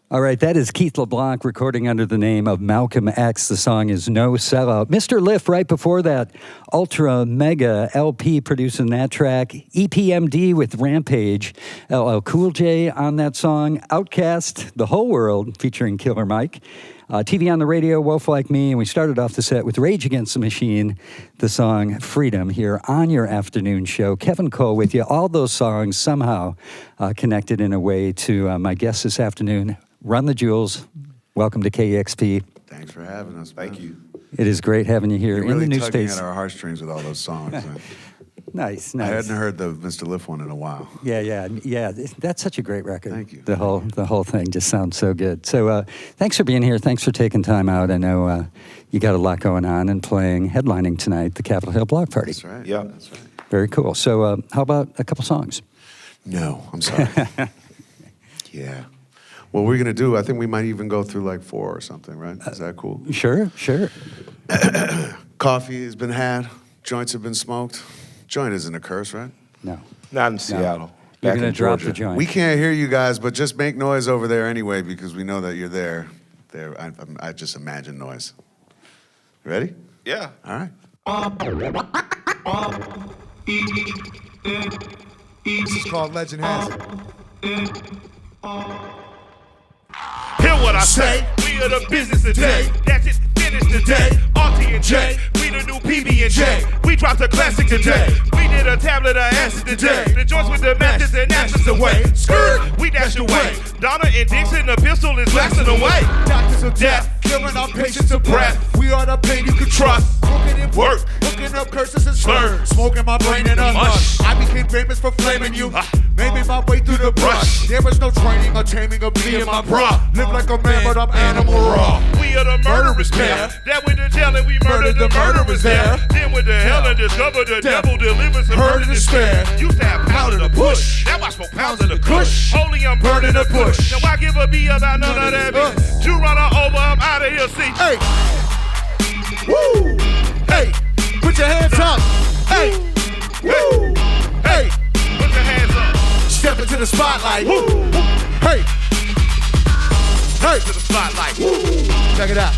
All right, that is Keith LeBlanc recording under the name of Malcolm X. The song is No Sellout. Mr. Liff right before that, Ultra Mega LP producing that track. EPMD with Rampage, LL Cool J on that song. Outkast, The Whole World featuring Killer Mike. TV on the Radio, Wolf Like Me, and we started off the set with Rage Against the Machine, the song Freedom here on your afternoon show. Kevin Cole with you. All those songs somehow connected in a way to my guest this afternoon, Run the Jewels. Welcome to KEXP. Thanks for having us. Thank you. It is great having you here. You're really in the new tugging space. At our heartstrings with all those songs. Nice. I hadn't heard the Mr. Liff one in a while. Yeah. That's such a great record. Thank you. The whole thing just sounds so good. So thanks for being here. Thanks for taking time out. I know you got a lot going on and headlining tonight, the Capitol Hill Block Party. That's right. Yeah. That's right. Very cool. So how about a couple songs? No, I'm sorry. Yeah. What we're going to do, I think we might even go through like 4 or something, right? Is that cool? Sure. Coffee has been had. Joints have been smoked. Joint isn't a curse, right? No. Not in Seattle. You're Back going in to drop Georgia. the joint. We can't hear you guys, but just make noise over there anyway because we know that you're there. I just imagine noise. Ready? Yeah. All right. This is called Legend Has It. Hear what I say, we are the business today. That's it, finish today. RT and J, we the new PB&J. We dropped a classic today. We did a tablet of acid today. The joints with the matches and ashes away. Skirt, we dashed away. Donna and Dixon, the pistol is blasting away. Doctors of death, killing our patients of breath. We are the pain you can trust. Cooking it work, hooking up curses and slurs. Smoking my brain in a hush. I became famous for flaming you. Maybe my way through the brush. There was no training or taming of me and my bra. Live like a man, but I'm animal raw. We are the murderous pair. That went to jail and we murdered the murderers there. Then went to hell and discovered the devil delivers and murder despair. Used to have pounded a push. Now I smoke pounds of the kush. Holy, I'm burning the bush. Now I give a B about none of that bitch. You run her over, I'm out of here, see. Hey. Woo. Hey. Put your hands up. Hey. Woo. Hey. Put your hands up. Step into the spotlight. Woo. Hey. Hey. To the spotlight. Check it out.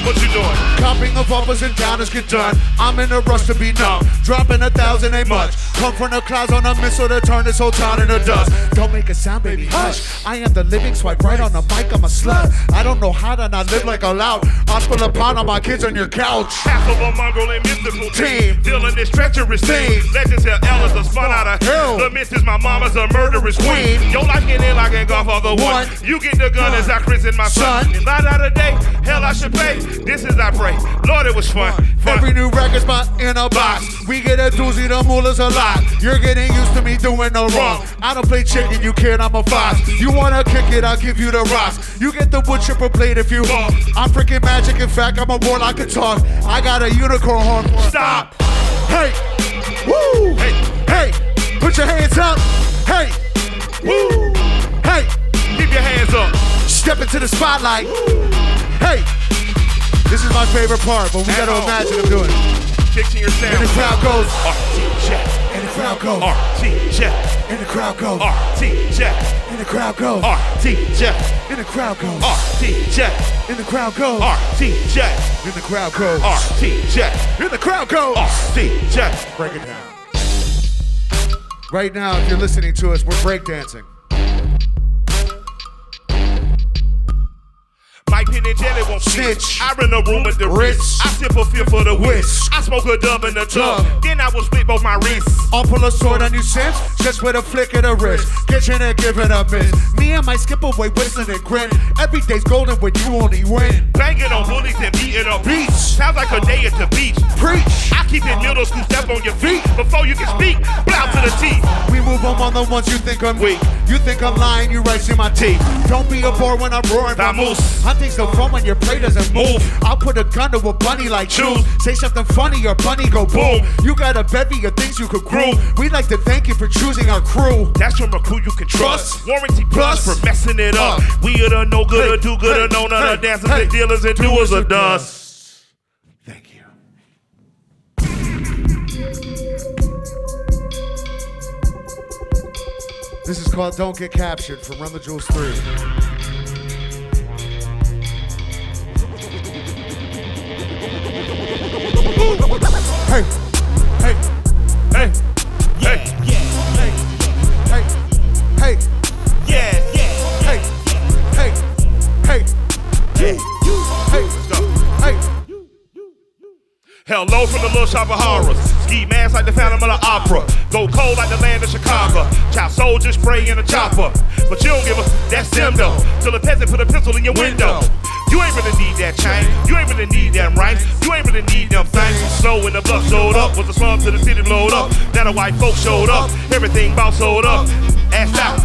What you doing? Copping of uppers and downers get done. I'm in a rush to be numb. Dropping 1,000 ain't much. Come from the clouds on a missile to turn this whole town into dust. Don't make a sound, baby, hush. I am the living swipe right on the mic, I'm a slut. I don't know how to not live like a loud. I'll spill a pound on my kids on your couch. Half of a mongrel and mystical Team. Dealing this treacherous thing. Legends tell Ellis a spun out of Hell. The missus, my mama's a murderous queen. Queen. Your life get in like a golf of the one. You get the gun as I christen my son. If I die today, hell I should pay. This is I pray. Lord, it was fun. Every new record spot in a box. We get a doozy, the moolah's a lot. You're getting used to me doing no wrong. I don't play chicken, you kid, I'm a fox. You wanna kick it, I'll give you the rocks. You get the wood chipper plate if you want. I'm freaking magic, in fact, I'm a warlock can talk. I got a unicorn horn. Stop. Hey. Woo. Hey. Hey. Put your hands up. Hey. Woo. Hey. Keep your hands up. Step into the spotlight. Hey. This is my favorite part, but we gotta imagine him doing it. Fixing your sound. And the crowd goes. RTJ. And the crowd goes. RTJ. And the crowd goes. RTJ. And the crowd goes. RTJ. And the crowd goes. RTJ. And the crowd goes. RTJ. And the crowd goes. RTJ. And the crowd goes. RTJ. Break it down. Right now, if you're listening to us, we're breakdancing. My pen and jelly won't Snitch. I run a room with the Ritz. wrist. I sip a fifth for the Whisk. whisk. I smoke a dub in the tub. Dub. Then I will split both my wrists. I'll pull a sword on you since, just with a flick of the wrist. Get you and give it a miss. Me and my skip away whistling and grin. Every day's golden when you only win. Banging on bullies and beating up Beach. Sounds like a day at the beach. Preach. I keep it middle school, step on your feet. Before you can speak, blow to the teeth. We move on the ones you think I'm weak. You think I'm lying, you right to my teeth. Don't be a bore when I'm roaring. Vamos. Hunting's so fun when your prey doesn't move. I'll put a gun to a bunny like choose. Say something funny, your bunny go boom. You got a bevy of things you could groove. We'd like to thank you for choosing our crew. That's from a crew you can trust. Warranty plus Plus. for messing it up. We are the no good or do good or no none of dancers and dealers and doers of dust. Thank you. This is called Don't Get Captured from Run the Jewels 3. Hey, hey, Hey, hey, hey, hey, hey, yeah, yeah, hey, hey, hey, yeah. hey, Let's go. hey. Hello from the little shop of horrors. Ski masks like the Phantom of the Opera. Go cold like the land of Chicago. Child soldiers spray in a chopper. But you don't give a, that's them though. Till the peasant put a pencil in your window. You ain't really need that chain. You ain't really need them rights. You ain't really need them things. Snow when the bluff showed up. Was the slums to the city load up. Now the white folks showed up. Everything about sold up. Ass out.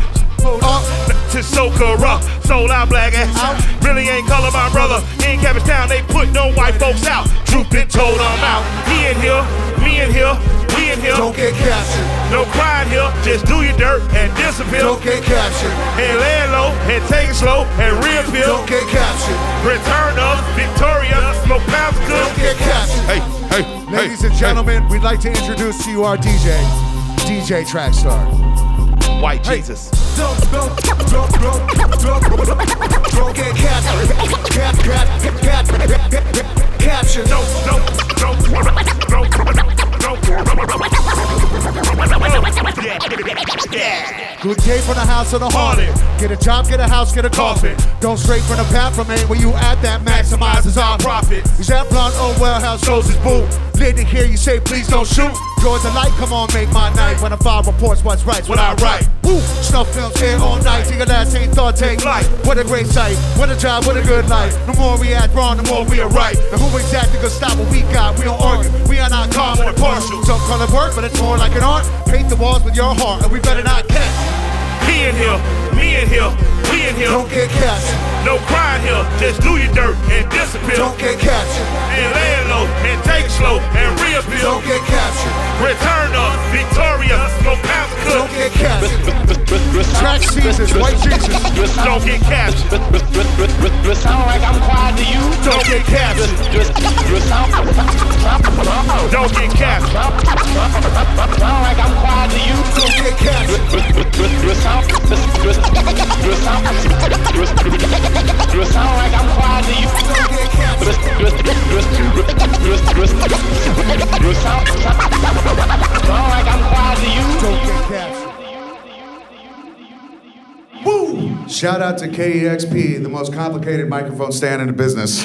Just so corrupt, sold out black ass out. Really ain't color my brother. In Cabbage Town, they put no white folks out. Truth been told, I'm out. He in here, me in here, we in here. Don't get captured. No crying here, just do your dirt and disappear. Don't get captured. And lay it low, and take it slow, and reappear. Don't get captured. Return of Victoria, smoke pounds good. Don't get captured. Hey, hey, Ladies and gentlemen, we'd like to introduce to you our DJ, DJ Trackstar. White Jesus. Don't get captured. Captured. Good day from the house of the haunted. Get a job, get a house, get a coffin. Don't stray from the path from ain't where you at that maximizes our profit. Is that blunt? Oh well, how shows his boo. Lit to hear you say please don't shoot. Yours the light, come on, make my night. When a file reports what's right's what I write. Woo! Snuff films here all night. Till your last ain't thought take life. What a great sight. What a job, what a good life. The more we act wrong, the more we are right. And who exactly gonna stop what we got? We don't argue. We are not common and partial. Some call it work, but it's more like an art. Paint the walls with your heart, and we better not catch. He in here, me in here, we in here. Don't get captured. No crying here, just do your dirt and disappear. Don't get captured. And lay it low, and take it slow, and reappear. Don't get captured. Return of Victoria, smoke pounds good. Don't get captured. Track Jesus, white Jesus. Don't get captured. Sound like I'm quiet to you. Don't get captured. Don't get captured. Sound like I'm quiet to you. Don't get captured. Sound like I'm quiet to you. Don't get captured. Sound like I'm quiet to you. Don't get captured. Woo! Shout out to KEXP, the most complicated microphone stand in the business.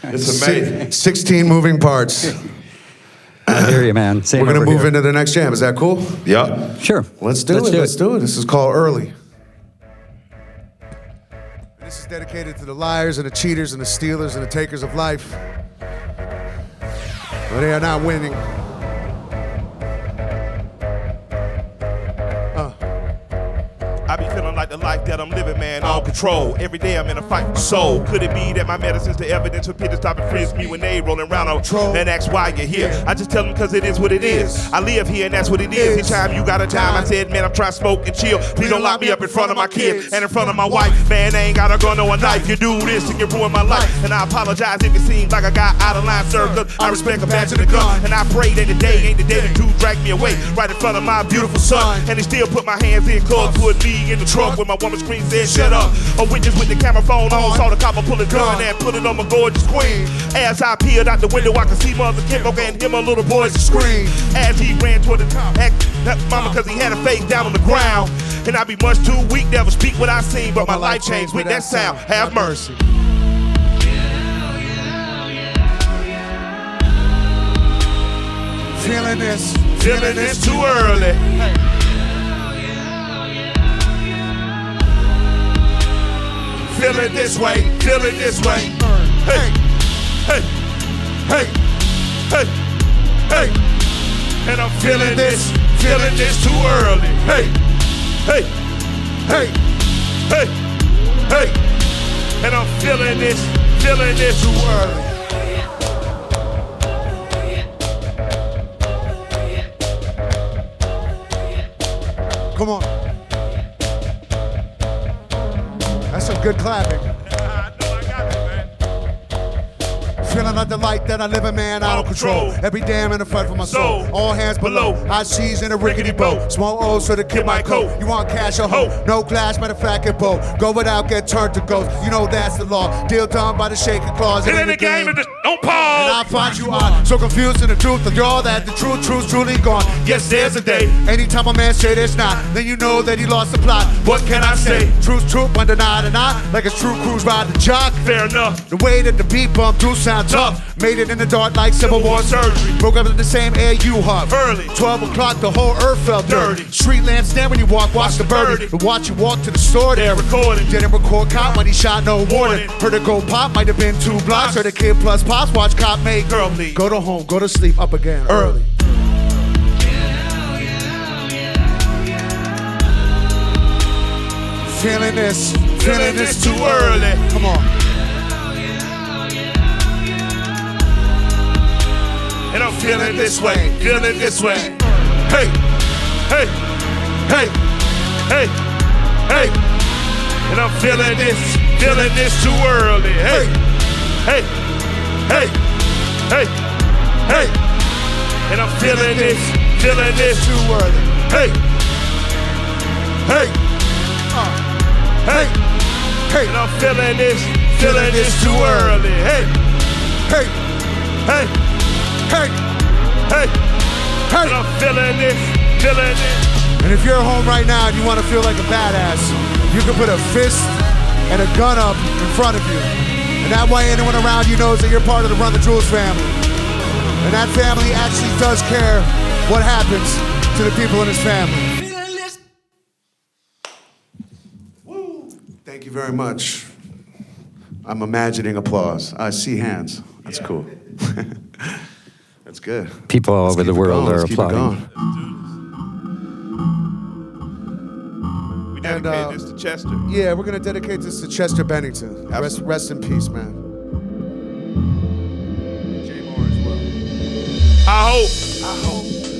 It's amazing. 16 moving parts. I hear you, man. Same We're gonna over move here. into the next jam. Is that cool? Yup. Sure. Let's do it. This is called Early. This is dedicated to the liars and the cheaters and the stealers and the takers of life. But they are not winning. I be feeling like the life that I'm living, man, on control. Every day I'm in a fight for soul. Could it be that my medicine's the evidence for people stop and frisk me when they rolling around on Control. and ask why you're here? I just tell them cause it is what it is. I live here and that's what it is. Each time you got a time, I said, man, I'm trying to smoke and chill. Please don't lock me up in front of my kids and in front of my wife. Man, I ain't got a gun or a knife. You do this and you ruin my life. And I apologize if it seems like I got out of line, sir, cause I respect a badge and a gun. And I pray that the day ain't the day that you drag me away right in front of my beautiful son. And they still put my hands in cause put me in the trunk when my woman scream said shut up. A witness with the camera phone on saw the copper pull a gun and put it on my gorgeous queen. As I peered out the window I could see mother Kimbo and him a little boy's scream. As he ran toward the top, that mama cause he had a face down on the ground. And I be much too weak, never speak what I seen, but my life changed with that sound. Have mercy. Feeling this. Feeling this too early. Feeling this way, feeling this way. Hey, hey, hey, hey, hey. And I'm feeling this too early. Hey, hey, hey, hey, hey. And I'm feeling this too early. Come on. That's some good clapping. I know I got it, man. feeling like the light that I live in, man, I don't control. Every damn in the front for my soul. All hands below. High seas in a rickety boat. Small O's for the kid my coat. You want cash or hoe? No glass, matter of fact, get both. Go without, get turned to ghost. You know that's the law. Deal done by the shaking claws. It ain't a game, it just don't pause. And I find you odd, so confused in the truth of y'all that the truth's truly gone. Yes, there's a day. Anytime a man say there's not, then you know that he lost the plot. What can I say? Truth's truth, when denied or not, like a true cruise ride the jock. Fair enough. The way that the beat bump do sound tough. Made it in the dark like Civil War surgery. Broke up in the same air you huff. Early. 12 o'clock, the whole earth felt dirty. Street lamps stand when you walk, watch the birdie. But watch you walk to the store, they're recording. Didn't record cop when he shot, no warning. Heard it go pop, might have been 2 blocks. Heard a kid plus pops, watch cop make girl leave. Go to home, go to sleep, up again early. Feeling this too early. Come on. And I'm feeling this way, feeling this way. Hey, hey, hey, hey, hey. And I'm feeling this too early. Hey, hey, hey, hey, hey. And I'm feeling this too early. Hey, hey, hey, hey. And I'm feeling this too early. Hey, Hey, hey, hey, hey. hey. And I'm feeling this. And if you're at home right now and you want to feel like a badass, you can put a fist and a gun up in front of you. And that way anyone around you knows that you're part of the Run the Jewels family. And that family actually does care what happens to the people in his family. Thank you very much. I'm imagining applause. I see hands. That's cool. That's good. People all Let's over the keep it world going. are Let's keep it applauding. We dedicate this to Chester. Yeah, we're gonna dedicate this to Chester Bennington. Rest in peace, man. Jay Moore as well.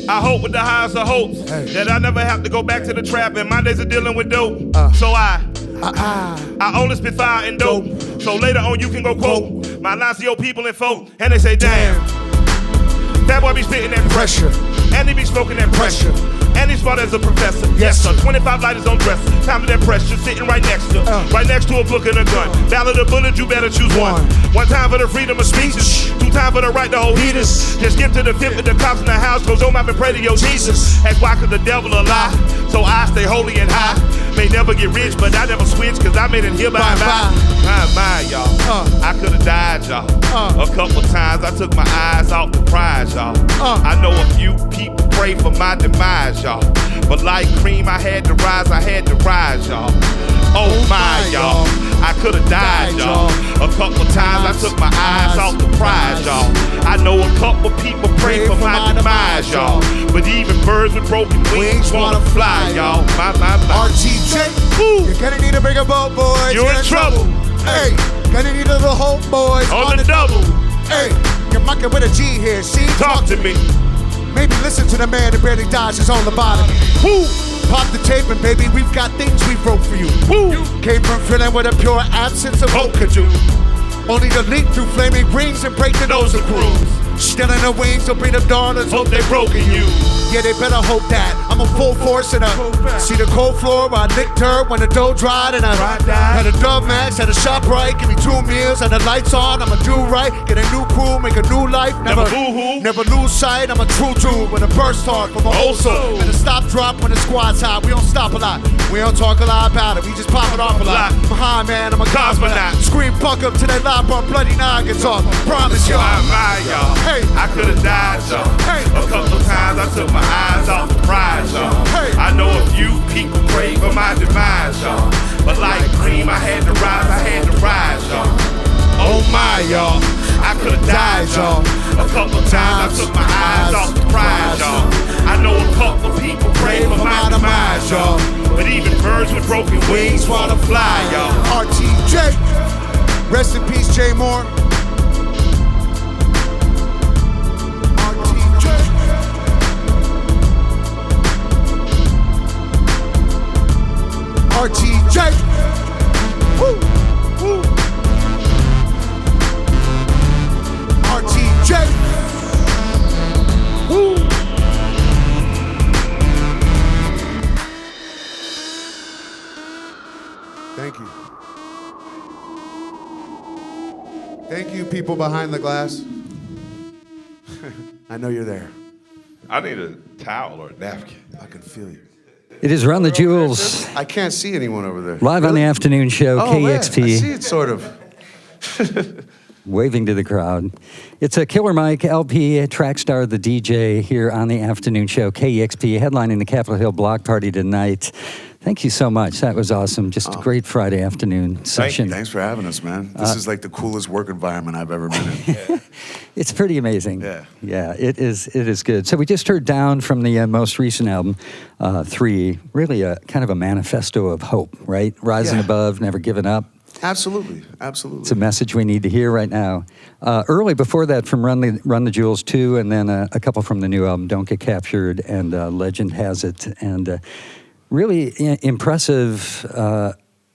I hope with the highest of hopes that I never have to go back to the trap and my days of dealing with dope. So I only spit fire and dope. So later on you can go quote my lines to your people and folk, and they say, damn, that boy be spitting that pressure, and he be smoking that pressure, and he's smart as a professor. Yes, sir. 25 lighters on dresser. Time to that pressure, sitting right next to a book and a gun. Ballot or bullet, you better choose one. One time for the freedom of speech, 2 times for the right to hold heaters. Just skip to the 5th with the cops in the house, close home up and pray to your Jesus. Ask why could the devil a lie, so I stay holy and high. May never get rich, but I never switch, cause I made it here by and by. My, y'all. I could've died, y'all. A couple times I took my eyes off the prize, y'all. I know a few people pray for my demise, y'all. But like cream, I had to rise, y'all. Oh my, y'all. I could've died, y'all. A couple times I took my eyes off the prize, y'all. I know a couple people pray for my demise, y'all. But even birds with broken wings wanna fly, y'all. My. RTJ, you're gonna need a bigger boat, boys. You're in trouble. Hey, gonna need a little hope, boys. On the double. Hey, you're mucking with a G here, see? Talk to me. Maybe listen to the man that barely dodged his own lobotomy. Woo. Pop the tape and baby, we've got things we wrote for you. Woo. Came from feeling with a pure absence of hope could do. Only to leap through flaming rings and break the nose of crews. Still in the wings, so bring them daughters, hope they broken you. Yeah, they better hope that I'm a full force and see the cold floor where I licked dirt when the dough dried and I had a Dove Max, had a shop right, give me 2 meals and the lights on. I'ma do right, get a new crew, make a new life. Never boo-hoo. Never lose sight. I'm a true dude when a burst hard from a whole soul and a stop drop when the squad's hot. We don't stop a lot, we don't talk a lot about it. We just pop it off a lot. I'm high, man. I'm a cosmonaut. Scream fuck up to that live on bloody noggins off. Promise y'all. My, y'all. Hey, I could've died, y'all. Hey. A couple times I took my eyes off the prize, y'all. Hey. I know a few people pray for my demise, y'all. But like cream, I had to rise, y'all. Oh my, y'all. I could've died, y'all. A couple times I took my eyes off the prize, y'all. I know a couple people pray for my demise, y'all. But even birds with broken wings wanna fly, y'all. RTJ, rest in peace, Jay Moore. RTJ. Woo. Woo. Thank you, people behind the glass. I know you're there. I need a towel or a napkin. I can feel you. It is Run the Jewels, I can't see anyone over there. live on the afternoon show, Oh, man, I KEXP. see it sort of. Waving to the crowd. It's a Killer Mike LP, Trackstar, the DJ, here on the afternoon show, KEXP, headlining the Capitol Hill Block Party tonight. Thank you so much. That was awesome. Just a great Friday afternoon session. Thanks for having us, man. This is like the coolest work environment I've ever been in. It's pretty amazing. Yeah. Yeah, it is good. So we just heard Down from the most recent album, 3, really a kind of a manifesto of hope, right? Rising Yeah. above, never giving up. Absolutely. It's a message we need to hear right now. Early before that, from Run the Jewels 2, and then a couple from the new album, Don't Get Captured, and Legend Has It. And really impressive,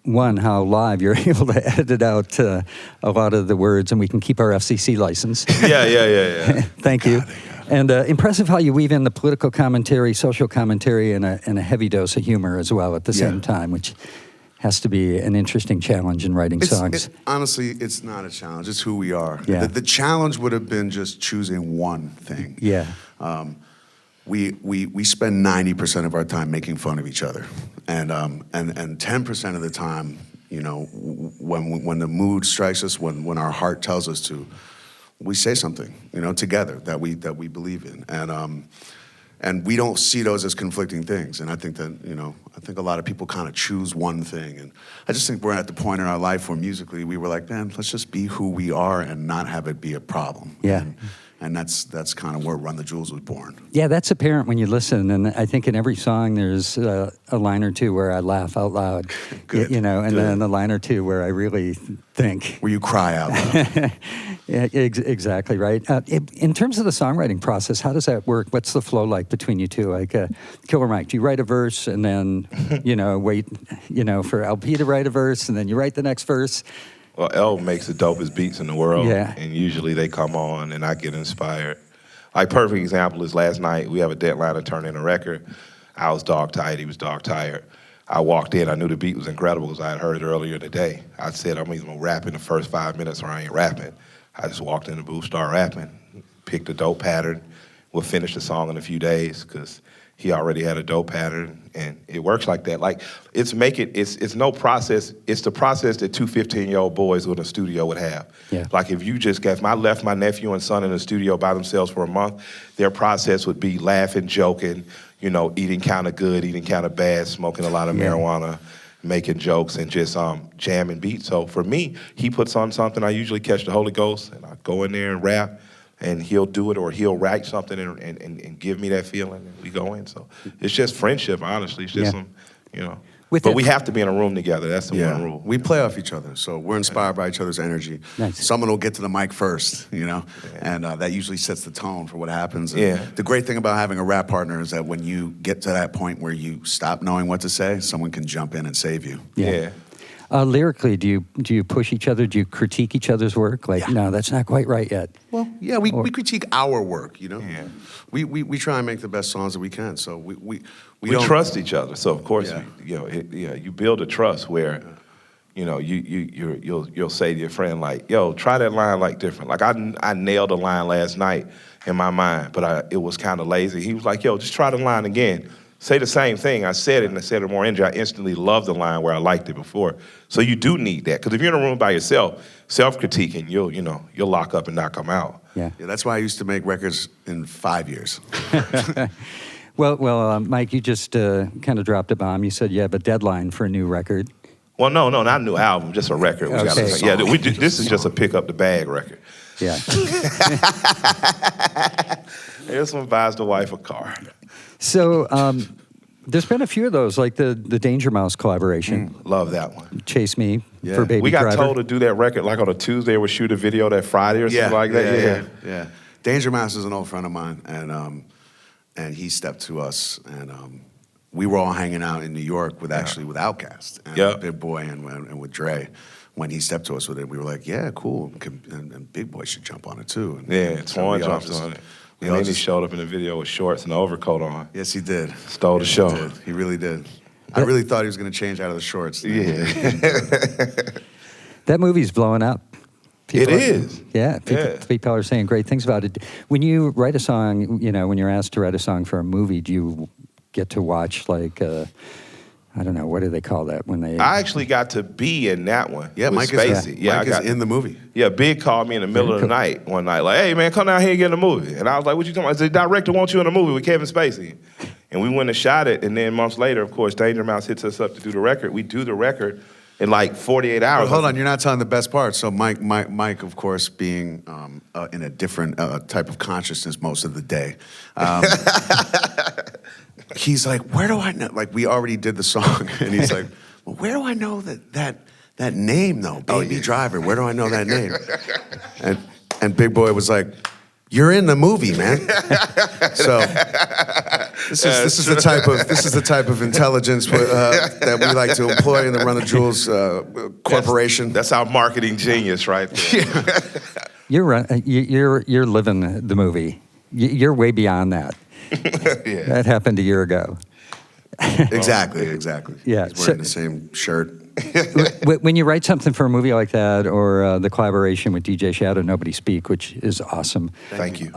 one, how live you're able to edit out a lot of the words, and we can keep our FCC license. Yeah. Thank you. And impressive how you weave in the political commentary, social commentary, and a heavy dose of humor as well at the same time, which has to be an interesting challenge in writing songs. Honestly, it's not a challenge. It's who we are. Yeah. The challenge would have been just choosing one thing. Yeah. We spend 90% of our time making fun of each other, and 10% of the time, you know, when the mood strikes us, when our heart tells us to, we say something, you know, together that we believe in, and we don't see those as conflicting things. And I think that, you know, a lot of people kind of choose one thing, and I just think we're at the point in our life where musically we were like, man, let's just be who we are and not have it be a problem. Yeah. And that's kind of where Run the Jewels was born. Yeah, that's apparent when you listen, and I think in every song there's a line or two where I laugh out loud, Good. you know, and Good. then a line or two where I really think. Where you cry out loud. Yeah, exactly right. In terms of the songwriting process, how does that work? What's the flow like between you two? Like, Killer Mike, do you write a verse and then, you know, wait, you know, for LP to write a verse, and then you write the next verse? Well, L makes the dopest beats in the world, Yeah. and usually they come on and I get inspired. Like, perfect example is last night, we have a deadline to turn in a record. I was dog-tired, he was dog-tired. I walked in, I knew the beat was incredible because I had heard it earlier in the day. I said, I'm either gonna rap in the first 5 minutes or I ain't rapping. I just walked in the booth, started rapping, picked a dope pattern. We'll finish the song in a few days because he already had a dope pattern, and it works like that. Like, it's no process. It's the process that two 15-year-old boys in a studio would have. Yeah. Like, if I left my nephew and son in the studio by themselves for a month, their process would be laughing, joking, you know, eating kind of good, eating kind of bad, smoking a lot of marijuana, making jokes, and just jamming beats. So for me, he puts on something, I usually catch the Holy Ghost, and I go in there and rap, and he'll do it, or he'll write something and give me that feeling, and we go in. So it's just friendship, honestly. It's just some, you know. But we have to be in a room together. That's the one rule. We play off each other, so we're inspired by each other's energy. Nice. Someone will get to the mic first, you know, and that usually sets the tone for what happens. And Yeah. the great thing about having a rap partner is that when you get to that point where you stop knowing what to say, someone can jump in and save you. Yeah. Lyrically, do you push each other? Do you critique each other's work? Like, no, that's not quite right yet. Well, yeah, we critique our work, you know. Yeah. We try and make the best songs that we can. So we We don't trust each other, so of course, Yeah. you build a trust where, you know, you'll say to your friend like, "Yo, try that line like different." Like I nailed a line last night in my mind, but it was kind of lazy. He was like, "Yo, just try the line again. Say the same thing." I said it, and I said it more energy. I instantly loved the line where I liked it before. So you do need that, because if you're in a room by yourself, self-critiquing, you'll lock up and not come out. Yeah. Yeah, that's why I used to make records in 5 years. Well, Mike, you just kind of dropped a bomb. You said you have a deadline for a new record. Well, no, not a new album, just a record. Okay. This is just a pick up the bag record. Yeah. This one buys the wife a car. So there's been a few of those, like the Danger Mouse collaboration. Love that one. Chase Me Yeah. for Baby We got Driver. told to do that record like on a Tuesday. We'd shoot a video that Friday or something like that. Yeah. Danger Mouse is an old friend of mine, and he stepped to us, and we were all hanging out in New York with Outkast and Big Boy and with Dre. When he stepped to us with it, we were like, yeah, cool, and Big Boy should jump on it too. And, Yeah, so Twan we all jumped just- on it. we And all then he just- showed up in the video with shorts and an overcoat on. Yes, he did. Stole the Yes, show. He did. He really did. I really thought he was going to change out of the shorts. Yeah. That movie's blowing up. People It is. Yeah, people are saying great things about it. When you write a song, when you're asked to write a song for a movie, do you get to watch like, I don't know, what do they call that when they? I actually got to be in that one. Yeah, with Mike Spacey. is in the movie. Yeah, Big called me in the middle of the night one night, like, "Hey man, come down here and get in the movie." And I was like, "What you talking about?" The director wants you in a movie with Kevin Spacey. And we went and shot it, and then months later, of course, Danger Mouse hits us up to do the record. We do the record in like 48 hours. But hold on, you're not telling the best part. So Mike, of course, being in a different type of consciousness most of the day, he's like, "Where do I know?" Like, we already did the song, and he's like, "Well, where do I know that name though, Baby Driver? Where do I know that name?" And Big Boy was like, "You're in the movie, man." So this is the type of intelligence that we like to employ in the Run the Jewels corporation. That's our marketing genius, right there. You're living the movie. You're way beyond that. Yeah. That happened a year ago. Exactly. Yeah, He's wearing the same shirt. When you write something for a movie like that, or the collaboration with DJ Shadow, Nobody Speak, which is awesome. Thank you.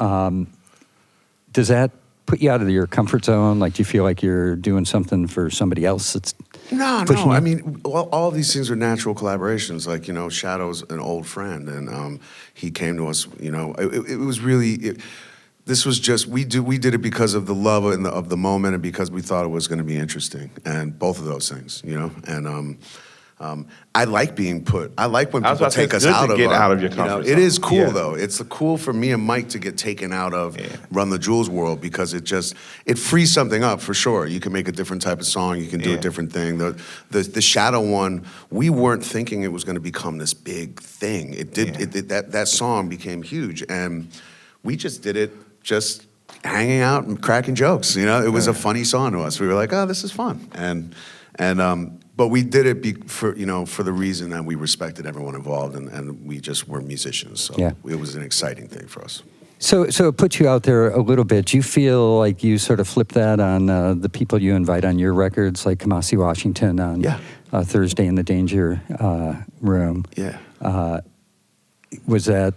Does that put you out of your comfort zone? Like, do you feel like you're doing something for somebody else that's No. pushing you? I mean, all these things are natural collaborations. Like, Shadow's an old friend, and he came to us. It was really. This was just we did it because of the love of the moment, and because we thought it was going to be interesting, and both of those things, and I like being put. I like when people take us out of your comfort zone. It is cool though. It's cool for me and Mike to get taken out of Run the Jewels world, because it frees something up for sure. You can make a different type of song. You can do a different thing. The Shadow one, we weren't thinking it was going to become this big thing. It did. That song became huge, and we just did it. Just hanging out and cracking jokes, It was a funny song to us. We were like, "Oh, this is fun," but we did it for the reason that we respected everyone involved, and we just were musicians. So it was an exciting thing for us. So it puts you out there a little bit. Do you feel like you sort of flip that on the people you invite on your records, like Kamasi Washington on Thursday in the Danger Room? Yeah. Was that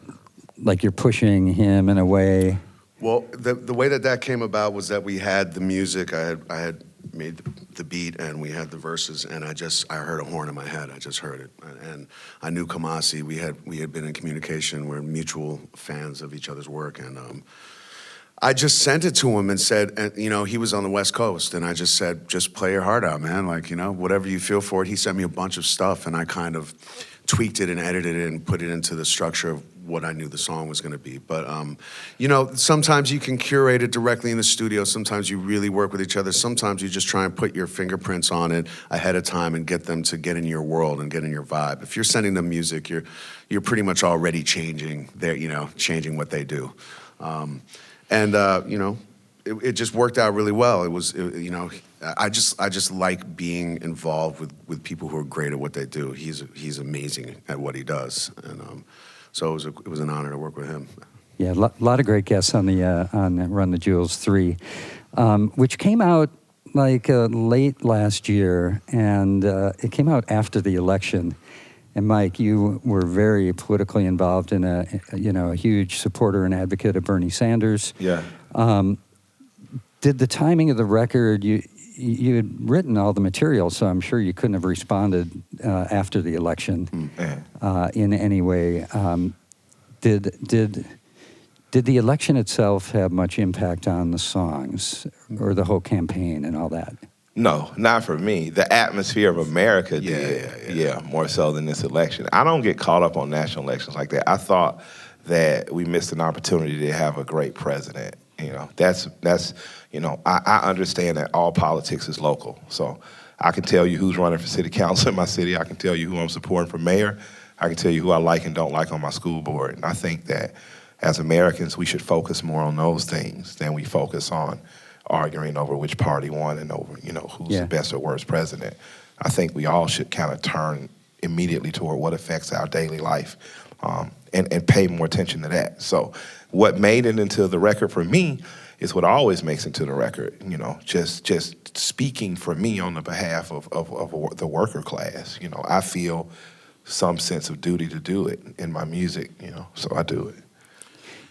like you're pushing him in a way? Well, the way that came about was that we had the music. I had made the beat, and we had the verses, and I heard a horn in my head. I just heard it, and I knew Kamasi. We had been in communication. We're mutual fans of each other's work, and I just sent it to him and said, and he was on the West Coast, and I just said, "Just play your heart out, man. Like, whatever you feel for it." He sent me a bunch of stuff, and I kind of tweaked it and edited it and put it into the structure of what I knew the song was going to be. But, sometimes you can curate it directly in the studio. Sometimes you really work with each other. Sometimes you just try and put your fingerprints on it ahead of time and get them to get in your world and get in your vibe. If you're sending them music, you're pretty much already changing changing what they do. It just worked out really well. I just like being involved with people who are great at what they do. He's amazing at what he does, and so it was an honor to work with him. Yeah, a lot of great guests on Run the Jewels 3, which came out like late last year, and it came out after the election. And Mike, you were very politically involved in a huge supporter and advocate of Bernie Sanders. Yeah. Did the timing of the record, you had written all the material, so I'm sure you couldn't have responded after the election in any way. Did the election itself have much impact on the songs or the whole campaign and all that? No, not for me. The atmosphere of America did. Yeah, more so than this election. I don't get caught up on national elections like that. I thought that we missed an opportunity to have a great president. I understand that all politics is local. So I can tell you who's running for city council in my city. I can tell you who I'm supporting for mayor. I can tell you who I like and don't like on my school board. And I think that as Americans, we should focus more on those things than we focus on arguing over which party won and over, who's the best or worst president. I think we all should kind of turn immediately toward what affects our daily life and pay more attention to that. So what made it into the record for me is what always makes it to the record, just speaking for me on the behalf of the worker class. I feel some sense of duty to do it in my music, so I do it.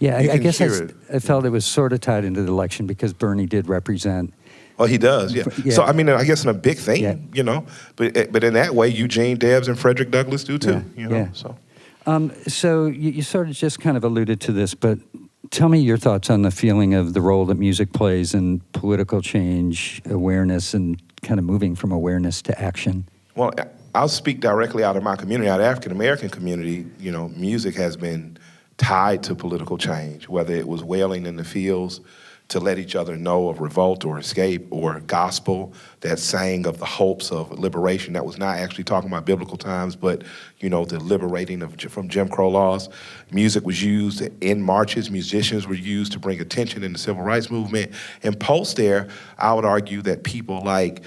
Yeah, You I can guess hear it. I felt it was sort of tied into the election because Bernie did represent. Well, he does, yeah. Yeah. So, I mean, I guess in a big thing, Yeah. but in that way, Eugene Debs and Frederick Douglass do too, Yeah. so. So you sort of just kind of alluded to this, but tell me your thoughts on the feeling of the role that music plays in political change, awareness, and kind of moving from awareness to action. Well, I'll speak directly out of my community, out of the African-American community. Music has been tied to political change, whether it was wailing in the fields to let each other know of revolt or escape, or gospel that sang of the hopes of liberation that was not actually talking about biblical times, but, the liberating from Jim Crow laws. Music was used in marches. Musicians were used to bring attention in the civil rights movement. And post there, I would argue that people like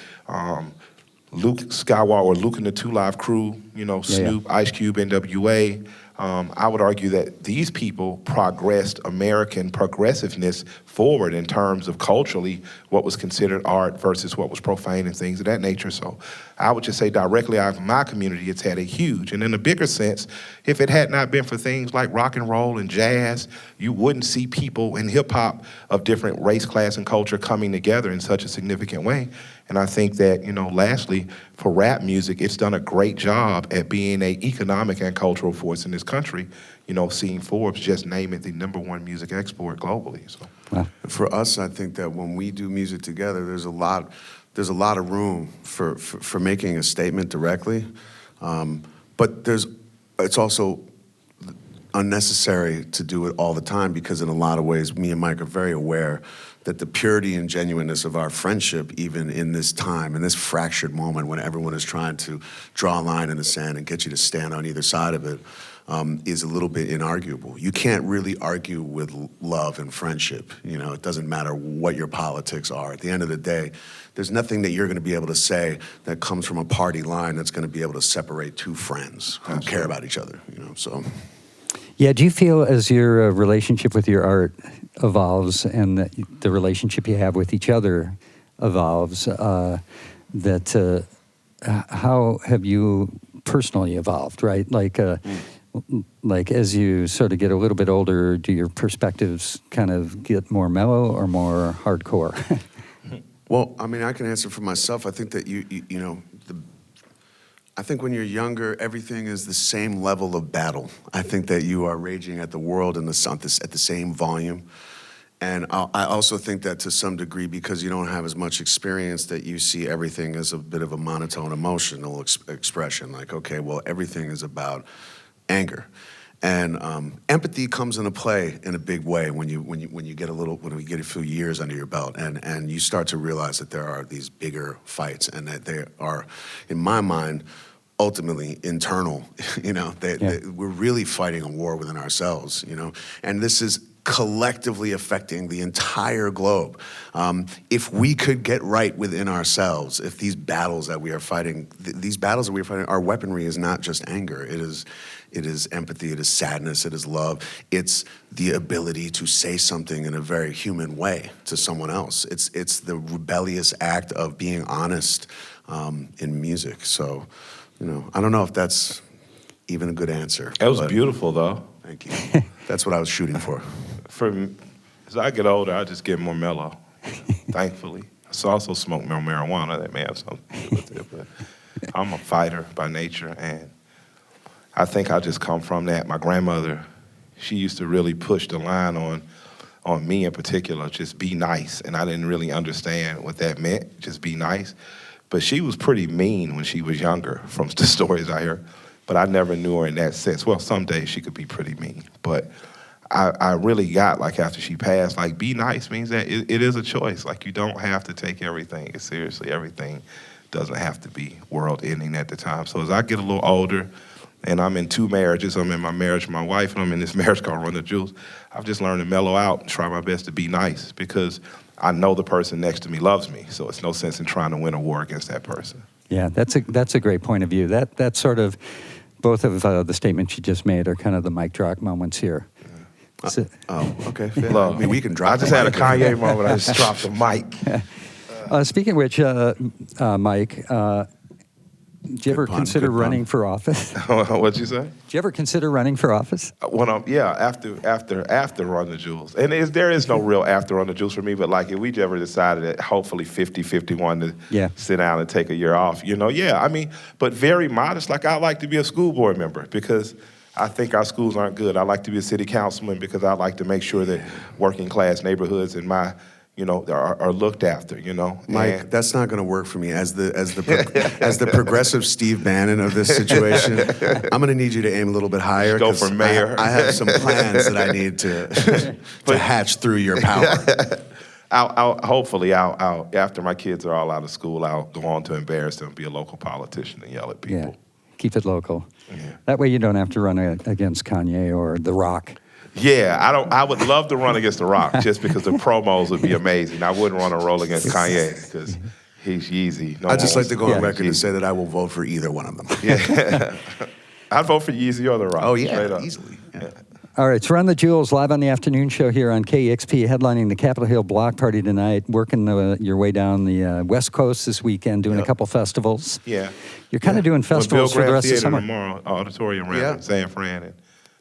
Luke Skywalker or Luke and the Two Live Crew, Snoop, Ice Cube, NWA. I would argue that these people progressed American progressiveness forward in terms of culturally what was considered art versus what was profane and things of that nature. So I would just say directly out of my community, it's had a huge, and in a bigger sense, if it had not been for things like rock and roll and jazz, you wouldn't see people in hip hop of different race, class, and culture coming together in such a significant way. And I think that, lastly, for rap music, it's done a great job at being an economic and cultural force in this country. Seeing Forbes just name it the #1 music export globally. So, Wow. For us, I think that when we do music together, there's a lot of room for making a statement directly, but it's also unnecessary to do it all the time, because in a lot of ways, me and Mike are very aware that the purity and genuineness of our friendship, even in this time, in this fractured moment when everyone is trying to draw a line in the sand and get you to stand on either side of it, is a little bit inarguable. You can't really argue with love and friendship. It doesn't matter what your politics are. At the end of the day, there's nothing that you're going to be able to say that comes from a party line that's going to be able to separate two friends who care about each other. So. Yeah, do you feel as your relationship with your art evolves and that the relationship you have with each other evolves, that how have you personally evolved, right? Like as you sort of get a little bit older, do your perspectives kind of get more mellow or more hardcore? Well, I mean, I can answer for myself. I think that I think when you're younger, everything is the same level of battle. I think that you are raging at the world and at the same volume. And I also think that to some degree, because you don't have as much experience, that you see everything as a bit of a monotone emotional expression. Like, okay, well, everything is about anger. And empathy comes into play in a big way when you get a few years under your belt, and you start to realize that there are these bigger fights, and that they are, in my mind, ultimately internal. We're really fighting a war within ourselves. And this is collectively affecting the entire globe. If we could get right within ourselves, if these battles that we are fighting, our weaponry is not just anger. It is empathy, it is sadness, it is love. It's the ability to say something in a very human way to someone else. It's the rebellious act of being honest in music. So, I don't know if that's even a good answer. That was beautiful, though. Thank you. That's what I was shooting for. As I get older, I just get more mellow, thankfully. I also smoke more marijuana. That may have something to do with it, but I'm a fighter by nature, and I think I just come from that. My grandmother, she used to really push the line on me in particular, just be nice, and I didn't really understand what that meant, just be nice. But she was pretty mean when she was younger, from the stories I hear. But I never knew her in that sense. Well, some days she could be pretty mean. But I really got, after she passed, be nice means that it is a choice. You don't have to take everything as seriously. Everything doesn't have to be world-ending at the time. So as I get a little older, and I'm in 2 marriages, I'm in my marriage with my wife, and I'm in this marriage called Run the Jewels, I've just learned to mellow out and try my best to be nice, because I know the person next to me loves me, so it's no sense in trying to win a war against that person. Yeah, that's a great point of view. That sort of, both of the statements you just made are kind of the mic drop moments here. Okay. Look, I mean, we can drop. I just had a Kanye moment. I just dropped the mic. Speaking of which, Mike, Did you ever pun, consider good pun. running for office? What'd you say? Did you ever consider running for office? When after Run the Jewels. And there is no real after Run the Jewels for me, but like if we ever decided that hopefully 50, 51 to sit down and take a year off, I mean, but very modest. Like I'd like to be a school board member because I think our schools aren't good. I like to be a city councilman because I like to make sure that working class neighborhoods in my are looked after, Mike, And that's not going to work for me. As the progressive Steve Bannon of this situation, I'm going to need you to aim a little bit higher. Go 'cause for mayor. I have some plans that I need to hatch through your power. Hopefully, after my kids are all out of school, I'll go on to embarrass them, be a local politician, and yell at people. Yeah, keep it local. Yeah. That way you don't have to run against Kanye or The Rock. Yeah, I would love to run against The Rock just because the promos would be amazing. I wouldn't want to roll against Kanye because he's Yeezy. I'd just like to go on Yeah. record and say that I will vote for either one of them. Yeah. I'd vote for Yeezy or The Rock. Oh, straight yeah, up. easily. Yeah. All right, so Run the Jewels live on the afternoon show here on KEXP, headlining the Capitol Hill Block Party tonight, working your way down the West Coast this weekend, doing a couple festivals. Yeah. You're kind of doing festivals for the rest of the summer. Tomorrow, Auditorium Round Yeah. in San Fran,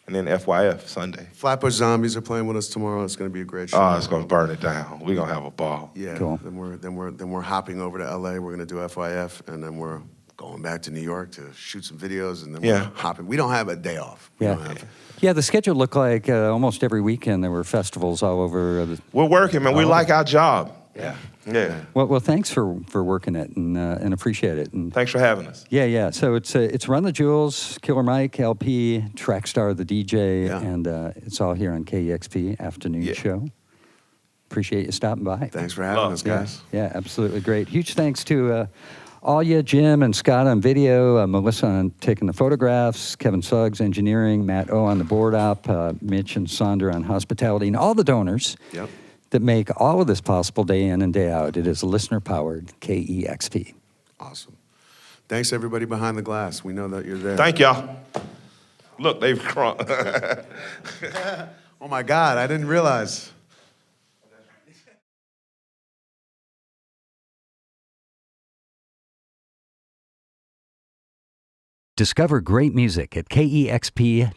and then FYF Sunday. Flatbush Zombies are playing with us tomorrow. It's going to be a great show. Oh, it's gonna burn it down. We're gonna have a ball. Yeah. Cool. Then we're hopping over to LA. We're going to do FYF, and then we're going back to New York to shoot some videos, and then we're hopping. We don't have a day off. We don't have- Yeah, the schedule looked like almost every weekend there were festivals all over. We're working, man. We like our job. Yeah. Yeah. Well, thanks for working it and appreciate it. And Thanks for having us. yeah. So it's Run the Jewels, Killer Mike, LP, Trackstar, the DJ, Yeah. and it's all here on KEXP afternoon show. Appreciate you stopping by. Thanks for having us, guys. Yeah, absolutely great. Huge thanks to Alaia, Jim, and Scott on video, Melissa on taking the photographs, Kevin Suggs engineering, Matt O on the board op, Mitch and Sandra on hospitality, and all the donors that make all of this possible day in and day out. It is listener-powered KEXP. Awesome. Thanks, everybody behind the glass. We know that you're there. Thank y'all. Look, they've crunk. Oh, my God. I didn't realize. Discover great music at KEXP.org.